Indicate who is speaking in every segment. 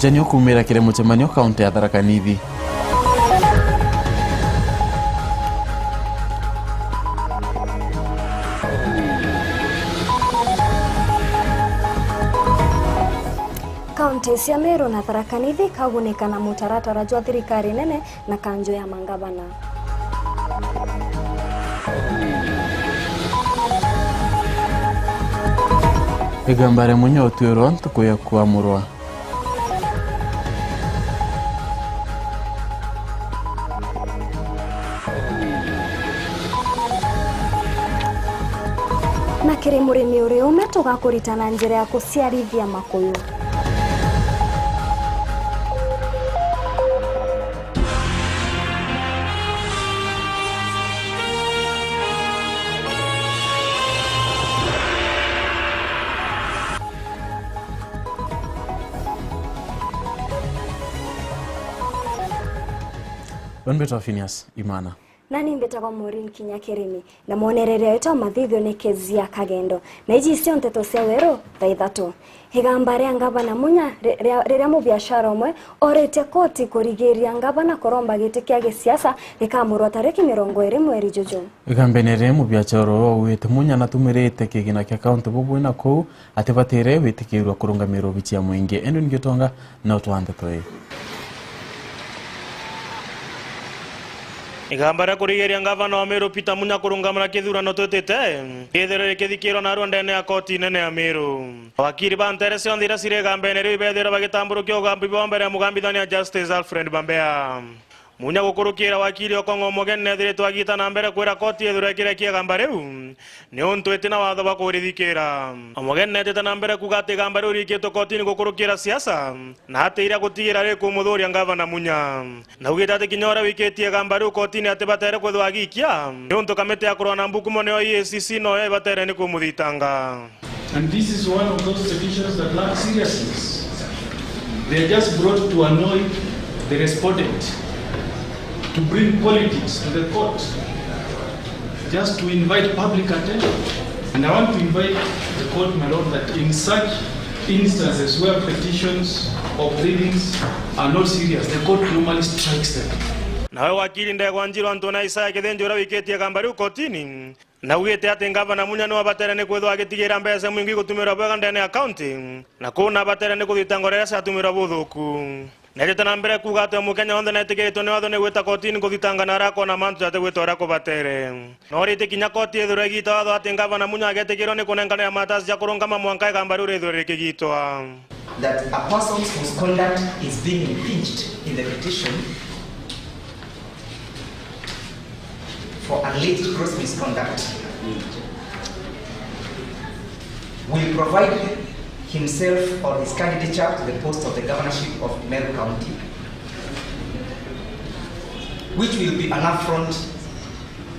Speaker 1: Mujanio kumira kire mucemanio kaunti ya Tharaka Nithi.
Speaker 2: Kaunti cia Meru na Tharaka Nithi kagunĩka na mũtaratara jwa thirikari nene na kanjo ya mangavana.
Speaker 1: Igambare munyo tuiro ntukuya kuamurwa.
Speaker 2: Na kiri murimi uri ume tugakuritana njira ya kuciarithia makuyu.
Speaker 1: Wanbeta Phineas Imana.
Speaker 2: Nani mbetagwa Maureen Kinyakirimi na monerere yetu mathithio ni Kezia Kagendo na iji cio nteto cia weru thaa 3 higambare ngavana munya riria mu biashara umwe orete koti kurigiria ngavana koromba giti kia gisiasa rikamurwa tariki 20 mweri Juju.
Speaker 1: Igambenere mu biashara wete munya na tumirete kigina kia account bubu na ko atibatire witikirwa kurungamiro bichi ya mwingi endo ngitonga na utwande toy.
Speaker 3: Igambara kurigeria ngavana wa Meru Peter Munya kurungamana kithurano twetete itherere kithikiro na rwandene ya koti nene ya Meru. Wakiri banterese ondira sire gambenere ibethera bagitamburukio gambi bombere mugambithania Justice Alfred Bambea. Munya gukurukira wakiri okongo mogene thire twagita na mbere kwira koti ethura kire kia gambareu ni ontu etina watho bakurithikira omogene tete na mbere kugate gambareu rikito koti ni gukurukira siasa na hate ira gutigira ri kumuthuria ngavana Munya na ugita ati kinyora wiketie gambareu koti ni ati batere kwithwa gikia ni ontu kamete ya kurona mbukumo ne EACC no ye batere ni kumuthitanga.
Speaker 4: And this is one of those petitions that lack seriousness. They are just brought to annoy the respondent, to bring politics to the court, just to invite public attention. And I want to invite the court, my lord, that in such instances where petitions or pleadings are not serious, the court normally strikes them.
Speaker 3: Nawe wakili Ndegwa Njiru Antona Isaya Kithenjura wiketie gambareu kotini na ugite ati ngavana Munya no abatere ni kwithwa agitigira mbeca mwingi gutumira bwega ndene ya county na kuna abatere ni kuthitangorera cia tumira buthuku. Nete na mbere kuga ati mukenya wothe netikirito ni watho ni gwita kotini kuthitangana rako na mantu ati gwitwara kubatere no rite kinya koti ethura gita watho ati ngavana Munya agetikirwo ni kunengana ya matasi ya kurungama mwanka igambaru rithura kigitwa
Speaker 5: that a person whose conduct is being impeached in the petition for alleged gross misconduct will provide himself or his candidature to the post of the governorship of Meru County, which will be an affront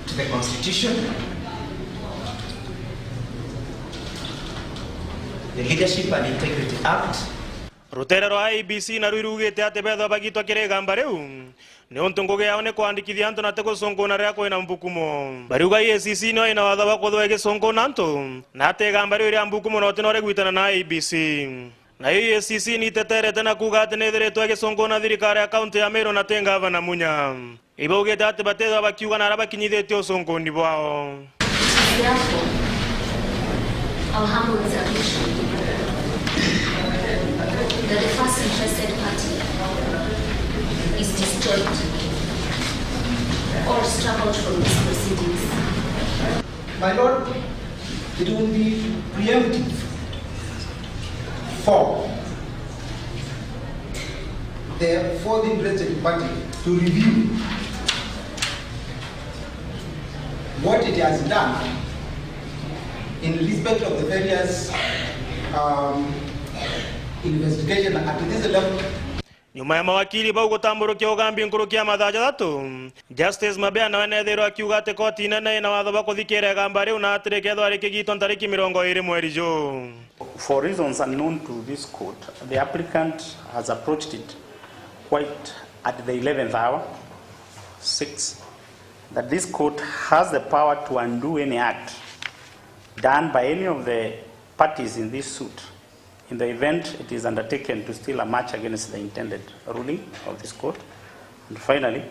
Speaker 5: to the Constitution, the Leadership and Integrity Act.
Speaker 3: Rutera rwa IEBC na rwirugite ati betho bagitwa kire gambareu ni ontu ngugi yao ni kwandikithia antu na tegusongona ria kwina mbukumo bariuga EACC no ina watho wa kuthwa igisongona antu na ati gambareu ria mbukumo no tinore gwitana na IEBC na EACC ni teterete na kuga ati ni thiritwe igisongona thirikari ya kaunti ya Meru na ngavana Munya ibaugite ati batethwa bakiuga na arabakinyithitio usongoni bwao.
Speaker 6: Therefore, our humble resolution that the first interested party is destroyed or struck out from these proceedings.
Speaker 7: My lord, it will be preemptive for the fourth interested party to review what it has done in respect of the various investigation at this level.
Speaker 3: Nyuma ya mawakili bau gutamburukia ugambi nkurukia mathaja 3 Justice Mabea na wenethero akiuga ati koti nene na watho bakuthikira gambareu na atire kethwa rikigitwa tariki 20 mweri June.
Speaker 8: For reasons unknown to this court, the applicant has approached it quite at the 11th hour, 6, that this court has the power to undo any act done by any of the parties in this suit in the event it is undertaken to still a march against the intended ruling of this court. And finally,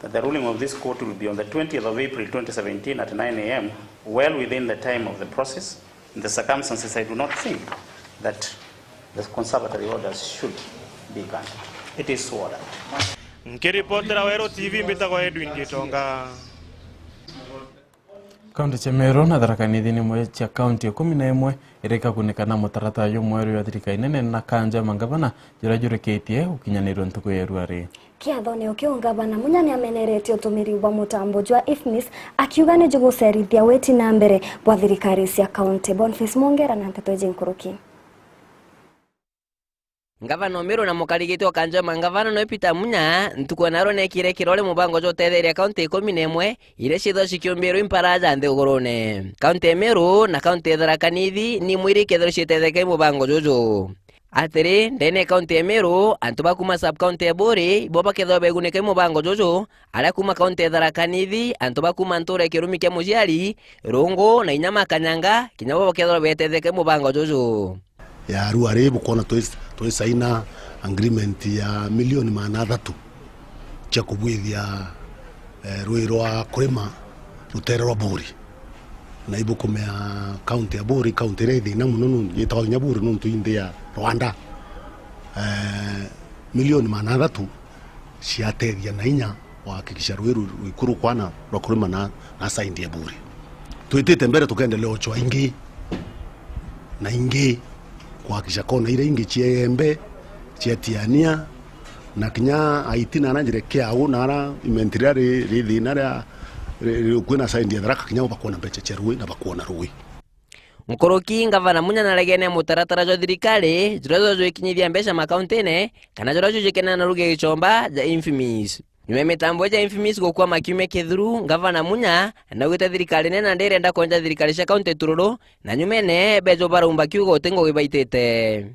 Speaker 8: that the ruling of this court will be on the 20th of April 2017 at 9 a.m., well within the time of the process. In the circumstances, I do not think that the conservatory orders should be granted. It is so ordered.
Speaker 3: Nkiripotera Wero TV mbitagwa Edwin Gitonga.
Speaker 1: Kaunti cia Meru na Tharaka Nithi ni mwe cia kaunti 11 ireka kunikana mutarata yo mweru ya thirikari nene na kanja mangavana jurajurikitie ukinyanirwo ntuku ya ruari.
Speaker 2: Kiathoni ukio ngavana Munya ni amenerete utumiri wa mutambo jwa IFMIS akiuga ni jugucerithia weti na mbere bwa thirikari cia kaunti. Boniface Mongera na Nteto Nkuruki.
Speaker 9: Ngavana Meru na mukarigite wa kanja mangavana no Peter Munya ntuku naro nekire kirole mubango jo tetheria kaunti 11 ile citho cikiombero imparaja nthi ugurune. Kaunti Meru na kaunti Tharaka Nithi ni mwiri kethero citetheke mubango jojo. Atiri ndene kaunti Meru antu bakuma sub kaunti ya Bori boba ketho beguneke mubango jojo ala kuma kaunti Tharaka Nithi antu bakuma nture kirumi kya mujiari Rongo na Inyama Kanyanga kinyabo ketho betetheke mubango jojo.
Speaker 10: Ya ruare bukona saina agreement ya milioni 300 cha kubwithia ruiro wa kurima rutere rwa Bori na ibukomea county ya Bori county rethi na muno yitawa Nyaburi nuntu inde ya Rwanda milioni 300 ciatethia na inya wakikisha ruiro ikuru kwana rwa kurima na saindi ya Bori twitite mbere tukendelea ocho ingi na ingi kuhakisha kona ile ingi chiembe chiatiania na kinya aitina na jirekea au nara inventory rithi nara kwena saindi ya Tharaka kinya bakona mbeche cherui na bakona rui.
Speaker 9: Mkoroki ngavana Munya na legene mutaratara jo thirikari jurazo jo ikinyithia mbeca makauntene kana jurazo jikena na ruge gichomba ja IFMIS. Nyume mitambo ja IFMIS gukwa makiume kithuru ngavana Munya na gwita thirikari nena ndirenda konja thirikari cia kaunti tururu na nyumene bejo barumba kiugo tengo gibaitete.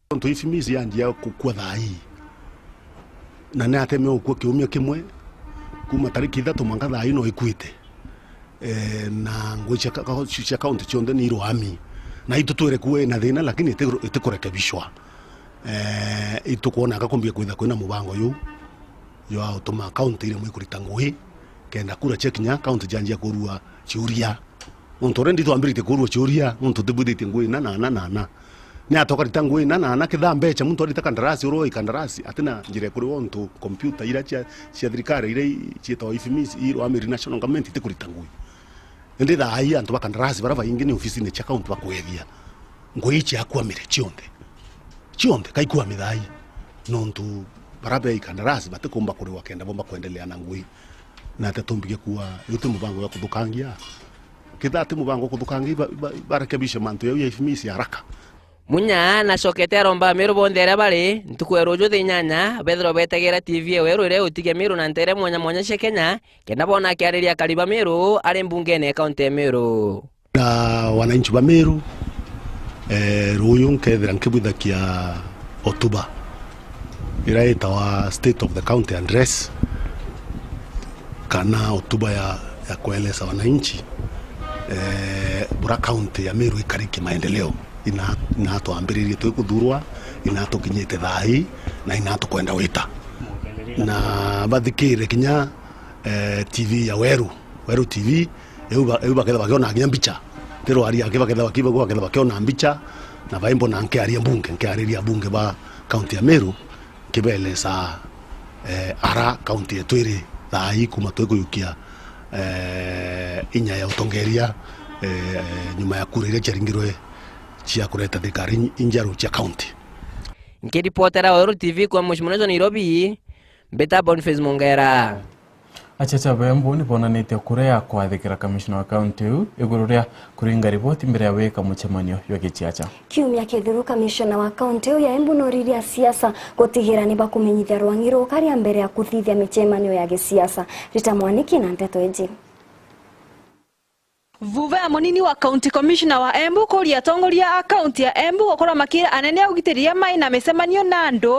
Speaker 10: Kontu IFMIS yanjia kukua thai na ne ateme ukua kiumia kimwe kuma tariki 3 mwaka thai no ikuite na ngoja cia kaunti chonde ni roami na itutwere kuwe na thina lakini itikurekebishwa itukuona akakumbia kwitha kwina mubango yu yo automa county ile mwikurita ngui kenda kura chekinya county janjia kurua chiuria muntu rendi twambirite kurua chiuria muntu tibudite ngui na ni atoka ritangui na kithambe cha muntu arita kandarasi uroi kandarasi atina njire kuri wontu computer ira cia thirikari ile cietwa IFMIS iro amiri national government itikurita ngui ndi thai antu bakandarasi barava ingi ni ofisi ni cha county bakwethia ngui cia kwamire chionde kaikua mithai nontu barabe ikandarasi batikumba kuri wakenda bomba kuendelea na ngui na tatumbige kuwa yote mubango ya kuthukangia kithati mubango kuthukangia barekebisha mantu ya IFMIS haraka.
Speaker 9: Munya na sokete romba Meru bondera bari ntukwero jo thinyanya bethro betegera TV Weru ire utige Meru na ntere mwanya cia Kenya kenda bona kiariria kariba Meru ari mbungene kaunti Meru
Speaker 10: na wananchi ba Meru ruyu nkethira nkibuthakia October iraita wa state of the county address kana hotuba ya kueleza wananchi bura county ya Meru ikariki maendeleo ina tuambiririe twikuthurwa ina tukinyite thai na ina tukwenda wita na bathikire kinya TV ya Weru TV eu baketha bakiona nginya mbicha tero ari akibaketha bakiona mbicha na baimbo na nke ariria bunge ba county ya Meru kibeleza ara county yetu iri thai kuma twikuyukia inya ya utongeria nyuma ya kura iria charingirwe cia kureta thirikari injaru cia county.
Speaker 9: Nkiripotera Weru TV kwa Mheshimiwa Nairobi Beta Boniface Mongera.
Speaker 1: Achacha bembo ni bonanite kurea kwa thikira commissioner wa county iguru ria kuringa ripoti mbere ya weka muchemanio yo gichiacha.
Speaker 2: Kiumia kithuru commissioner wa county ya Embu no riria siasa gutigira ni bakumenyithia rwangiro karia mbere ya kuthithia michemanio ya gisiasa. Rita Mwaniki na Nteto Eji.
Speaker 11: Vuva munini wa county commissioner wa Embu kuria tongoria account ya Embu gukora makira anene ugitiria mai na micemanio na andu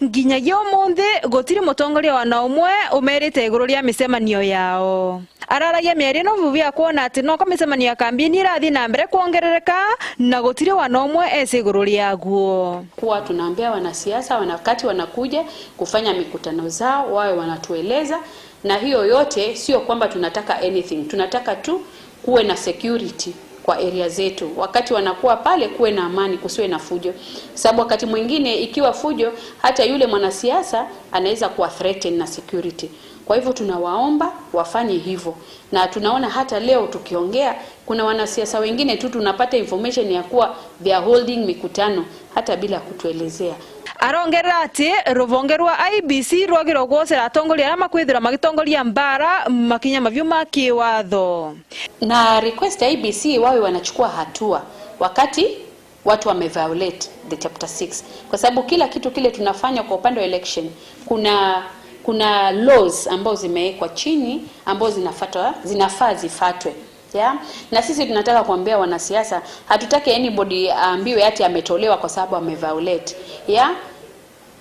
Speaker 11: nginyagia umuthi gutiri mutongoria wa na umwe umerite iguru ria micemanio yao. araragia mieri no vuvia kuona ati no kamicemania kambini irathi na mbere kuongerereka na gutire wanomwe ese iguru riaguo.
Speaker 12: Kuwa tunaambia wanasiasa wakati wanakuja kufanya mikutano zao wawe wanatueleza, na hiyo yote sio kwamba tunataka anything, tunataka tu kuwe na security kwa area zetu. Wakati wanakuwa pale kuwe na amani, kusiwe na fujo. Sababu wakati mwingine ikiwa fujo, hata yule mwanasiasa anaweza kuwa threatened na security. Kwa hivyo tunawaomba wafanye hivyo. Na tunaona hata leo tukiongea kuna wanasiasa wengine tu tunapata information ya kuwa they are holding mikutano hata bila kutuelezea.
Speaker 11: Arongera ati ruvonge rwa IBC rwagirwo gwocera atongoria arĩa makwithira magitongoria mbara makinya mavyuma kiwatho.
Speaker 12: Na request IBC wawe wanachukua hatua wakati watu wameviolate the chapter 6, kwa sababu kila kitu kile tunafanya kwa upande wa election kuna laws ambazo zimewekwa chini ambazo zinafaa zifuatwe. Yeah? Na sisi tunataka kuambia wanasiasa hatutaki anybody aambiwe ati ametolewa kwa sababu ameviolate. Yeah?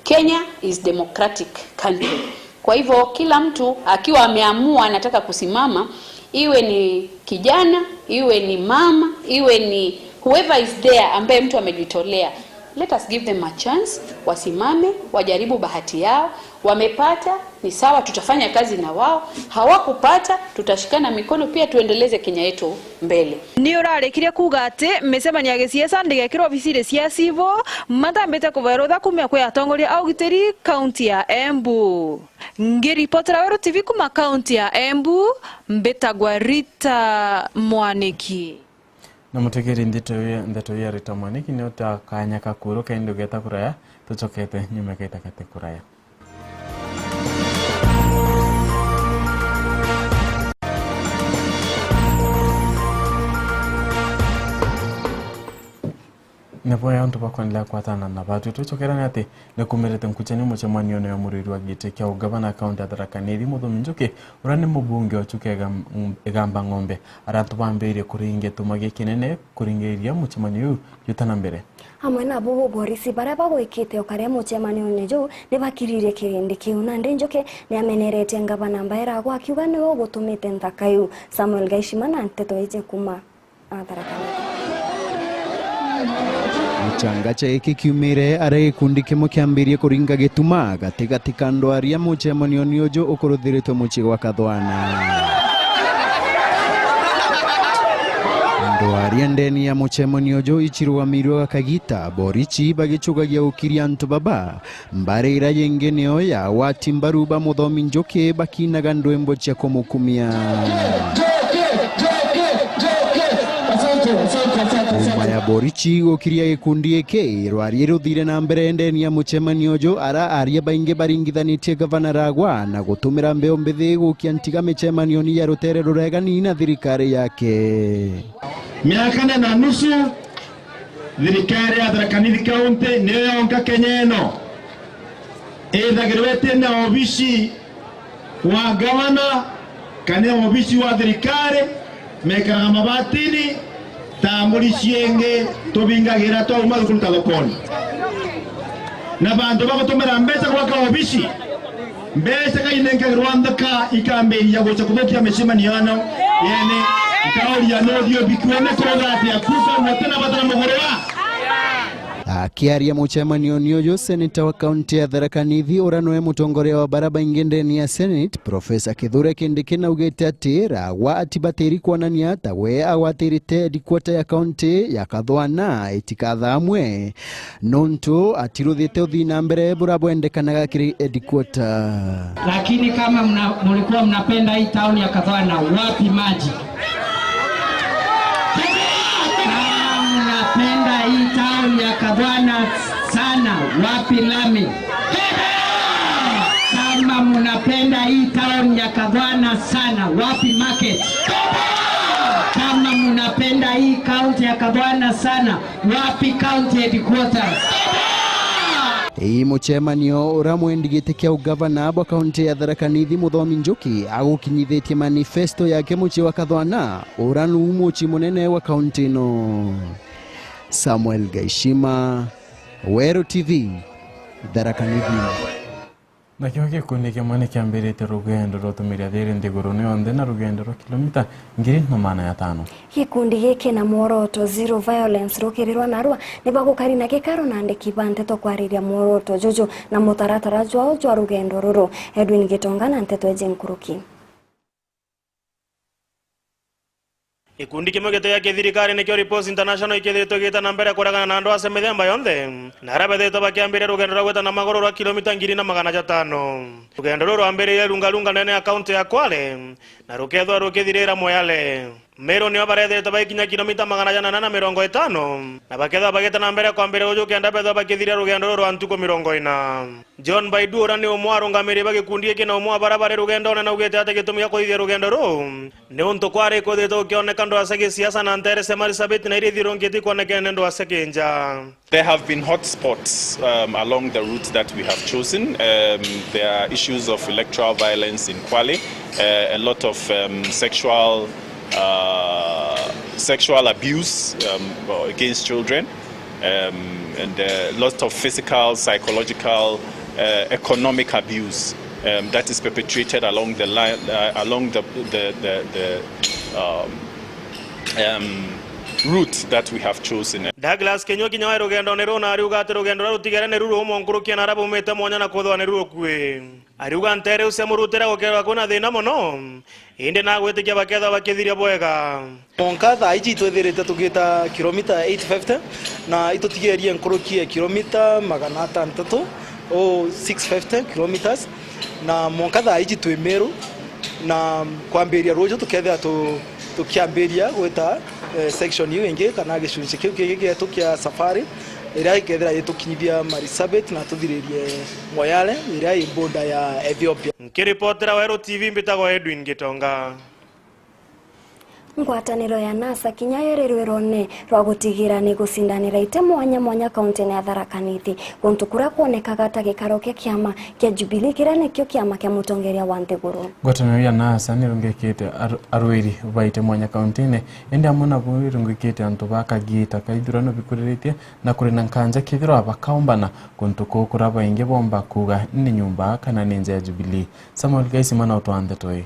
Speaker 12: Kenya is democratic country. Kwa hivyo kila mtu akiwa ameamua anataka kusimama, iwe ni kijana, iwe ni mama, iwe ni whoever is there ambaye mtu amejitolea, let us give them a chance, wasimame, wajaribu bahati yao. Wamepata ni sawa, tutafanya kazi na wao. Hawakupata tutashikana mikono pia tuendeleze Kenya yetu mbele.
Speaker 11: Ni urarekirie kuga ati micemania giciesa ndigekirwo obiciri cia civo matambite kuverotha kumia kwi atongoria au giteri kaunti ya Embu. Ngiripotera Wero TV kuma kaunti ya Embu, mbetagwa Rita Mwaniki.
Speaker 1: Na mutegeri ndeto ya Rita Mwaniki ni utakanya kakuru kaindi ugeta kuraya tuchokete nyume kaita kate kuraya. Nepoya onto bakwanila kwatana na batu tuchokera ati nekumerete nkuchani muchemanio ya muriri wa gite kya ugavana account ya Tharaka Nithi Muthomi Njuki urane mubunge wachuke egamba ng'ombe arantu bambere kuringe tumage kinene kuringeria muchemanio yutana mbere
Speaker 2: hamwe na bo borisi bara bagwikite okaria muchemanio nejo ne bakirire kirindi kiu na Njuki ne amenerete ngavana mbaira gwa kiuga ne gutumite nthakayu. Samuel Gaishimana nteto ije kuma Tharaka Nithi.
Speaker 13: Changacha eki kiumire ara gikundi kimwe kiambirie kuringa gituma gatigati kando aria muchemanio niojo ukuruthiritwe muci gwa Kathwana. Ndo aria ndeni ya muchemanio jo ichirugamirwo Gakagita Borichi bagichugagia ukiria antu baba mbare ira yenge neo ya watimbaruba Muthomi Njuki bakinaga ndwembo cia kumukumia. Maya Borichi ukiria gikundi eke rwari ruthire na mbere ndeni ya muchemanio jo ara aria bainge baringithanitie gavana Ragwa na gutumira mbeo mbithi gukia ntiga michemanio ni ya rutere ruregani na thirikari yake.
Speaker 14: Miaka na nusu thirikari ya Tharaka Nithi County niyo yonka Kenya ino ithagirwete na obici wa gavana kana obici wa thirikari mekaraga mabatini tamuri cienge tubingagira twauma thukuru ta thokoni na bandu bagotumira mbeca gwaka obici mbeca kainengagirwa nthaka ikamberia guca kuthukia micemanio ano yene ikaoria no dio bikwene kurogati akufa mwatena batana mugorwa.
Speaker 13: Akiaria muchemanio niojo seneta wa kaunti ya Tharaka Nithi uranoe mutongoria wa baraba ingendeni ya Senate Professor Kithure Kindiki na ugete ati Ragwa atibatiri kuonania tawe awatirite dikwata ya kaunti ya Kathwana itikatha amwe nonto atiruthite uthina mbere burabwendekanaga kiri dikwata.
Speaker 15: Lakini kama mlikuwa mnapenda hii town ya Kathwana, wapi maji? Mnapenda hii town ya Kathwana sana, wapi lami? Kama mnapenda hii town ya Kathwana sana, wapi market? Kama mnapenda hii county ya Kathwana sana, wapi county headquarters?
Speaker 13: Hii muchemanio uramwendigite kia ugavana wa kaunti ya Tharaka Nithi Muthomi Njuki agukinyithitie manifesto yake muci wa Kathwana uranu muci munene wa kaunti no. Samuel Gaishima, Wero TV, Tharaka Nithi.
Speaker 1: Na kio gikundi kimwe ni kiambirite rugendo rutumiria thiri ndiguru yonde na rugendo rwa kilomita 2,500.
Speaker 2: Gikundi giki na muoroto zero violence rukirirwa narua ni bagukari na gikaro na ndiki banteto kwariria muoroto jojo na mutaratara jwao jwa rugendo ruru. Edwin Gitonga na Nteto Ejenkuruki.
Speaker 3: Ikundi kimwe gitega kithirikari nikyo Reports International ikithito gita na mbere kuragana na andu ase mithemba yonthe na arabethito bakiambire rugendo rwa gweta na magoro rwa kilomita 2,500. Rugendo ruru ambire lungalunga nene ya kaunti ya Kwale na rukethwa rukithirira Moyale. Meru ni obarethito baikinya kilomita 450 na bakethwa bageta na mbere kwambire uju kenda betho bakithirira rugendo ruru antuko 40. John Baidura ni umwe arungamiri bagikundi iki na umwe barabara rugendo na ugete ate gitumia kuithia rugendo ru ni untu kwari kuthito kioneka ndo ase siasa na Nterese Marisabeth na iri thirongeti kuonekana ndo ase kinja.
Speaker 16: There have been hotspots along the routes that we have chosen. There are issues of electoral violence in Kwale, a lot of sexual abuse against children, and lots of physical, psychological, economic abuse that is perpetrated along the line, along the route that we have chosen.
Speaker 3: Douglas Kenyoki nyawe rugendo neru na ariuga ati rugendo rutigere neru rumo nkurukia na arabu umete mwanya na kuthwa neru kwe ariuga Ntere usemurutira gukera kuna thina muno inde na gwitikia baketha bakithiria bwega
Speaker 17: Monkatha iji twethirite tugita kilomita 850 na itutigeria nkurukia kilomita 600 o 650 kilometers na Monkatha iji twemeru na kwambiria rojo tuketha tukiambiria gweta section hiyo ingi kana gicunci kiu kigi tukia safari ira ikethira itukinyithia Marisabeth na tuthiririe Moyale ira ibunda ya Ethiopia.
Speaker 3: Nkiripotera Wero TV mbitago Edwin Gitonga.
Speaker 2: Ngwataniro ya NASA kinyayerirwirone rwa gutigira ni gucindanira ite mwanya kaunti ya Tharaka Nithi kuntu kuria kuonekaga ta gikaro kia kiama kia Jubilee kiria nikio kiama kia mutongeria wa Nthiguru.
Speaker 1: Ngwataniro ya NASA ni rungikite arwiri baite mwanya kaunti ne ende amona buri rungikite antu bakagita kaithurano bikuriritie na kuri na nkanja kithiro abakaumbana kuntu kukura bainge bomba kuga ni nyumba kana ninja ya Jubilee. Samuel Gaisimana utwande toi.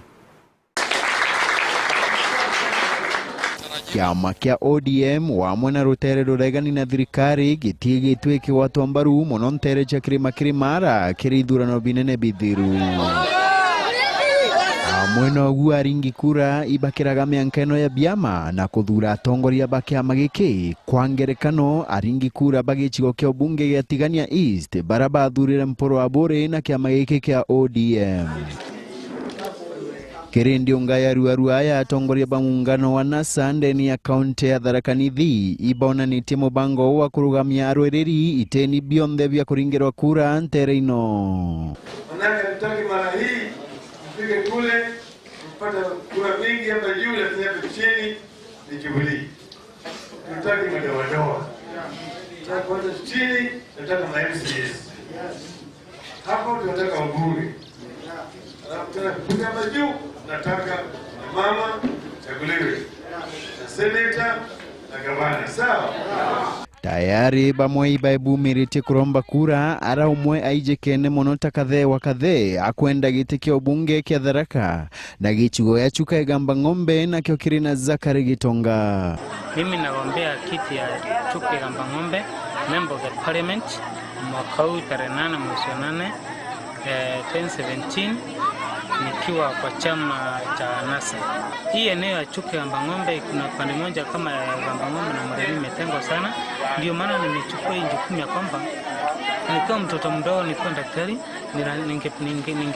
Speaker 13: Kiama kia ODM wamwe na rutere ruregani na thirikari gitie gitwe kiwatwa mbaru muno Ntere cha Kirimara kiri ithurano binene bithiru. Amwe no guo aringi kura ibakiraga mĩanka ĩno ya biama na kuthura atongoria ba kiama giki kwa ngerekano aringi kura bagicigo kia bunge gia Tigania East baraba thurire Mporo Abore na kiama giki kia ODM. Kirindi ungaya ruaya atongoria ba muungano wa NASA ndeni ya kaunti ya Tharaka Nithi ibona ni timu bango wa kurugamia arwereri iteni bionthe bya kuringirwa kura Ntere ino.
Speaker 18: Manake mtaki mara hii mpige kule mpata kura mingi hapa juu lakini hapa chini ni Jubilee. Mtaki madoa. Mtaki kwanza chini nataka ma MCS. Hapo tunataka ubunge. Tunataka hapa juu nataka mama chaguliwe na seneta na gavana sawa.
Speaker 13: Tayari bamwe ibaebumirite kuromba kura ara umwe aije kene monota kathe wakathe akwenda gitikio ubunge kia Tharaka na gichugo ya chuka egamba ng'ombe na kio kirina Zakari Gitonga.
Speaker 19: Mimi nagombea kiti ya chuka egamba ng'ombe member of the parliament mwaka huu tarehe 8 mwezi wa 8 2017 nikiwa kwa chama cha NASA. Hii eneo ya chuka ya Ng'ombe kuna pande moja kama ya Ng'ombe na Muremi imetengwa sana. Ndio maana nimechukua hii jukumu ya kwamba nikiwa mtoto mdogo nikiwa daktari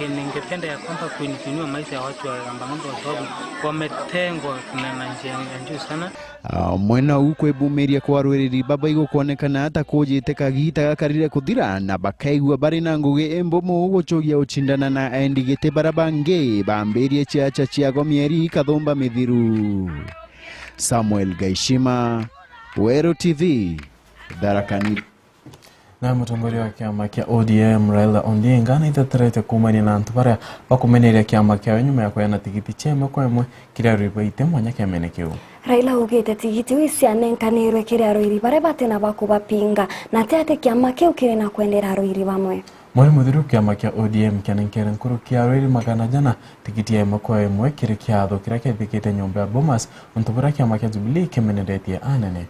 Speaker 19: ningependa ya kwamba kuinua maisha ya watu wa Ng'ombe kwa sababu wametengwa na njia juu sana.
Speaker 13: Mwena ukwe bumeria kwa rwereri baba igo kuonekana hata kujite kagita gakarire kuthira na bakaigwa bari na ngugi embomo gucogia uchindana na endigite barabange bamberie chiacha chiago mieri kathomba mithiru. Samuel Gaishima, Wero TV, Tharaka Nithi.
Speaker 1: Na mutongoria wa kiama kia ODM Raila Odinga na itaterete kumania na antu baria bakumeneria kiama kia nyuma ya kuyana tigiti chema kwa imwe kiria ribaite mwanya kia mene kiu.
Speaker 2: Raila ugite tigiti wicianenkanirwe kiria roiri baria batena baku bapinga na ate kiama kiu kiri na kwendera roiri bamwe.
Speaker 1: Moi muthiru kiama kia ODM kianenkere nkuru kia Royal magana jana tikiti ya makwa emwe kiri kiatho kira kithikite nyumba ya Bomas untubura kiama kia Jubilee kimeneretie anene.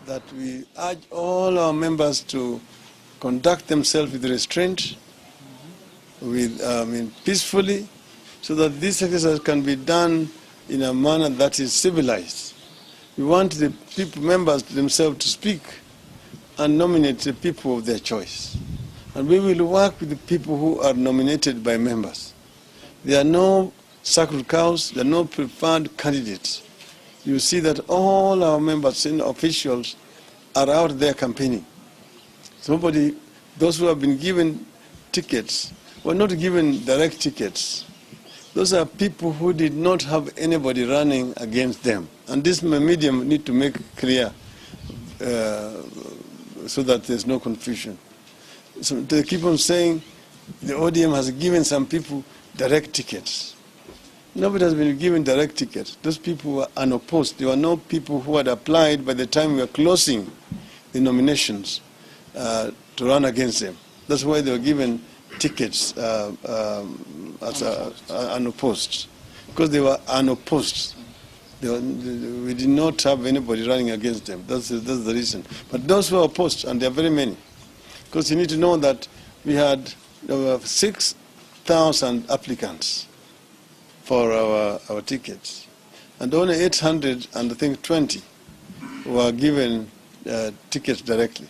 Speaker 20: That we urge all our members to conduct themselves with restraint, with peacefully, so that this exercise can be done in a manner that is civilized. We want the members themselves to speak and nominate the people of their choice. And we will work with the people who are nominated by members. There are no sacred cows, there are no preferred candidates. You see that all our members and officials are out there campaigning. Those who have been given tickets were not given direct tickets. Those are people who did not have anybody running against them. And this medium need to make clear so that there's no confusion. So they keep on saying the ODM has given some people direct tickets. Nobody has been given direct tickets. Those people were unopposed. There were no people who had applied by the time we were closing the nominations to run against them. That's why they were given tickets as unopposed, because they were unopposed. We did not have anybody running against them. That's the reason. But those who are opposed, and there are very many, because you need to know that we had 6,000 applicants for our tickets, and only 820 were given tickets directly.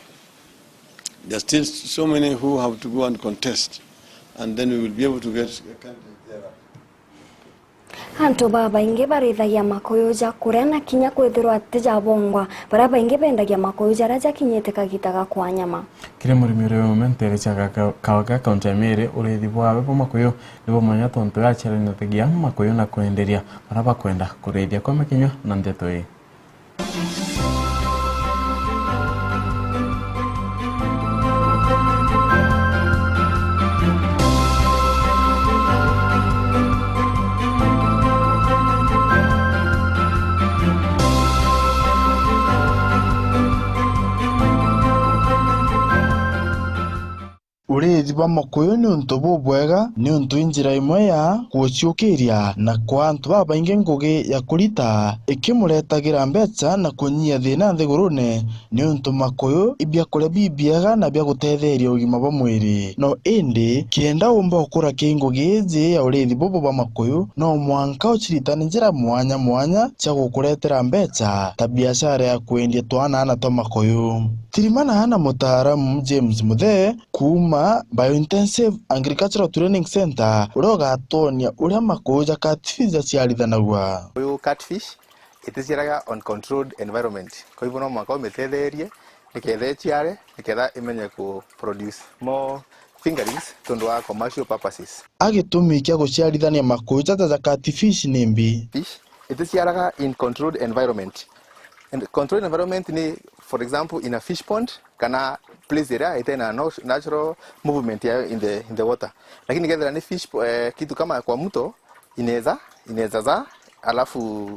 Speaker 20: There are still so many who have to go and contest, and then we will be able to get a candidate thereafter.
Speaker 2: Hantu baba inge barithagia makoyo ja kurena kinya kwithirwa atija bongwa bara bainge bendagia makoyo jara ja kinyete kagitaga kwa nyama
Speaker 1: kire murimi uri momentere chaga kawaga kaunti ya Meru urethi bwawe bo makoyo nibo manya tonto ya chere nategia makoyo na kuenderia bara bakwenda kureithia kwa makinyo na ndeto hii.
Speaker 21: Urethi bwa makoyo ni untu bubwega ni untu injira imwe ya kuciukiria na kwa antu babainge ngugi ya kurita ikimuretagira mbeca na kunyia thina nthigurune ni untu makoyo ibia kuria bibiega na bia gutetheria ugima bwa mwiri no indi kienda umba ukura kingugi iji ya urethi bubu bwa makoyo no mwanka uciritana njira mwanya cia gukuretera mbeca ta biashara ya kwendia twana na to makoyo. Tirimana hana mutaaramu James Muthe kuma Biointensive Agricultural Training Center uroga tonia uria makoja catfish ciarithanagwa.
Speaker 22: Uyu catfish iticiaraga on controlled environment. Kwa hivyo no mwaka metetherie nikethe ciare niketha imenye ku produce more fingerlings tondu wa commercial purposes.
Speaker 21: Agitumikia guciarithania makoja ta catfish nimbi.
Speaker 22: Fish iticiaraga in controlled environment. And controlled environment ni, for example, in a fish pond kana place area itena natural movement ya in the water. Lakini kadra ni fish kitu kama kwa mto inaweza za alafu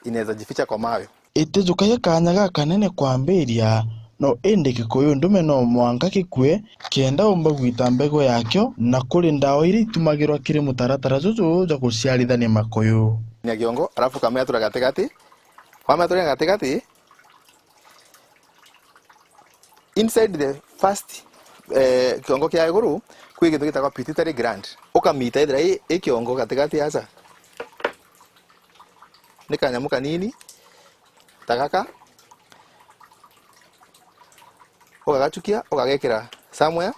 Speaker 22: inaweza jificha kwa mawe.
Speaker 21: Itejukaya kanyaga kanene kwambiria no ende Kikuyu ndume no mwanga kikwe kienda umba gwita mbego yakyo na kuri ndawa iri itumagirwa kiri mutaratara juju ja guciarithania makoyo.
Speaker 22: Ni kiongo alafu kamea tura katikati. Kwa tura katikati inside the first kiongo kia iguru kwi kintu gitagwa pituitary gland ukamita ithira i kiongo katikati aca ni kanyamu kanini tagaka ukagachukia ukagekera somewhere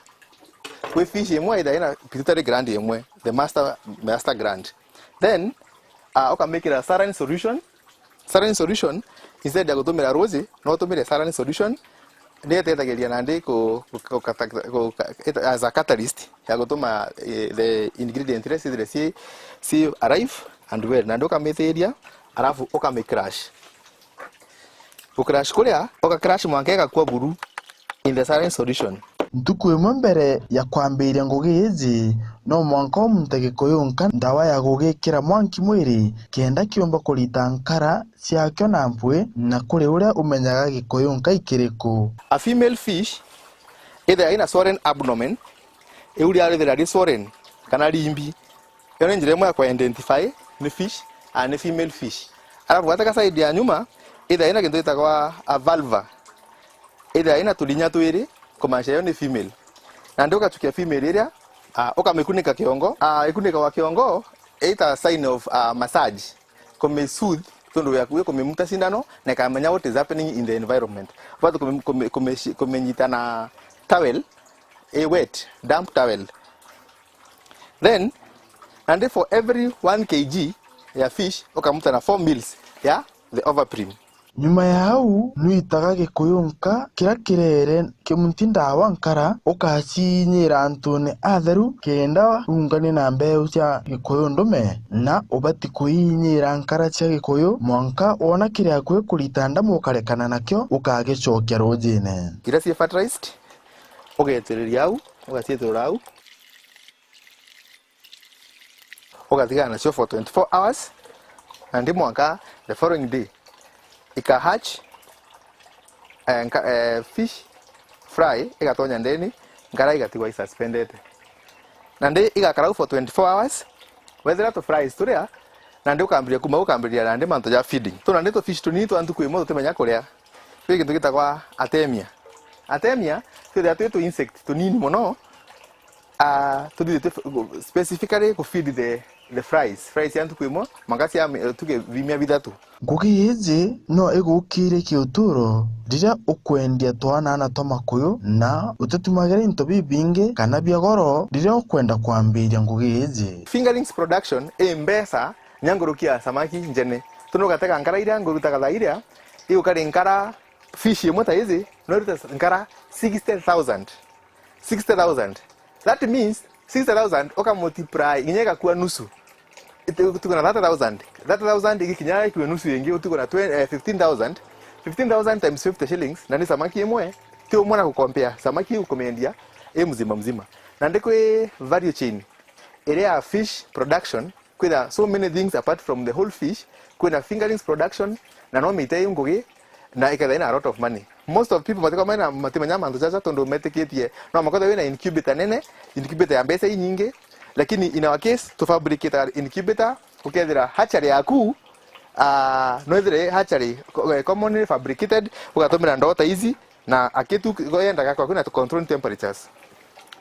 Speaker 22: kwi fish imwe ina pituitary gland imwe the master gland then ukamekera saline solution instead ya gutumira rose no tumire saline solution neteithagiria nandi as a catalyst ya gutuma the ingredient resi si arrive and well nandi ukametheria alafu ukamecrash kuria ukacrash mwankega kwa buru in the saline solution.
Speaker 21: Ntuku imwe mbere ya kwambiria ngugi iji no mwanka umutege kuyunka ndawa ya gugikira mwanki mwiri kienda kiumba kurita nkara ciakyo na mpwe na kuri uria umenyaga gikuyunka ikiriku.
Speaker 22: A female fish either in a swollen abdomen euri ari the foreign kana rimbi yone njire mwa kwa identify ni fish and female fish alafu wataka side ya nyuma either ina kintu itakwa a valva either ina tulinya twiri kumanisha yone female na ndio kachukia female area ukamekunika kiongo ikunika wa kiongo ita sign of massage kome soothe tondo ya kuwe komemuta sindano na kamenya what is happening in the environment but komenyita na towel a wet damp towel then and for every 1 kg ya fish ukamuta na 4 mils ya the overprim
Speaker 21: nyuma ya hau nuitaga gikuyunka kira kirere kimuntinda wankara ukacinyira antune atheru kenda ungane na mbeu cia gikuyu ndume na ubati kuinyira nkara cia gikuyu mwanka wona kiria kwe kulitanda mukarekana nakyo ukagicokia rujine
Speaker 22: kira cia fertilized ugetereria au ugacietura au ugatigana nacio for 24 hours and mwanka the following day ika hatch fish fry igatonya ndeni ngara igatigwa suspended na ndi igakara for 24 hours wethera to fries turia na ndi ukambiria na ndi manto ja feeding to na ndi to fish tunini to antu kwimo tumenya kuria kwi kintu gitagwa atemia so they to insect tunini muno specifically to feed the fries yantu kwimo magasi ya tuge vimia bithatu
Speaker 21: ngugi iji no igukire kiuturo rira ukwendia twana na tomakuyu na utetumagire into bibingi kana bia goro rira ukwenda kwambiria ngugi iji
Speaker 22: fingerlings production mbesa nyangurukia samaki njene tuno gateka nkara ira nguruta gathaira igukari nkara fish imwe ta izi no ruta nkara 60,000 that means 60,000 oka multiply inyeka kuwa nusu tuko na 30,000 ikikinya ikiwa nusu yengi tuko na 15,000 times 50 shillings na ni samaki imwe tio mwana kukompea samaki ukomendia mzima na ndiko value chain area fish production kwida so many things apart from the whole fish kwina fingerlings production na no mitai ngugi na ikathaina a lot of money most of people matiko maina matimanya mantu chacha tondo meteketie no makotha wina incubator nene incubator ya mbesa nyingi lakini in our case to fabricate incubator ukethira hatchery yaku no ethire hatchery commonly fabricated ugatumira ndota hizi na akitu goenda kwa kuna to control temperatures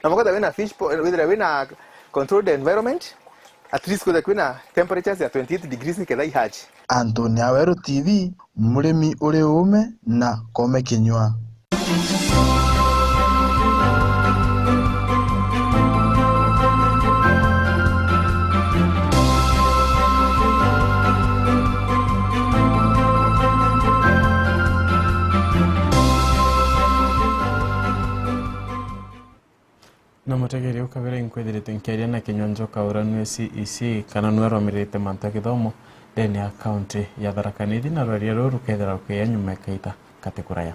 Speaker 22: na makotha wina fish wethira wina controlled environment at least kuna temperatures ya 28 degrees niketha ihatch
Speaker 21: Anthony Awero TV murimi uri ume na kome kinywa
Speaker 1: na mutegeri ukabere inkwethirite nkiaria na kinyonjoka uranu CEC kana nweromirite manta githomo ndeni ya county ya Tharaka Nithi na rwaria ruru kethera rukiyanyumekaita katekuraya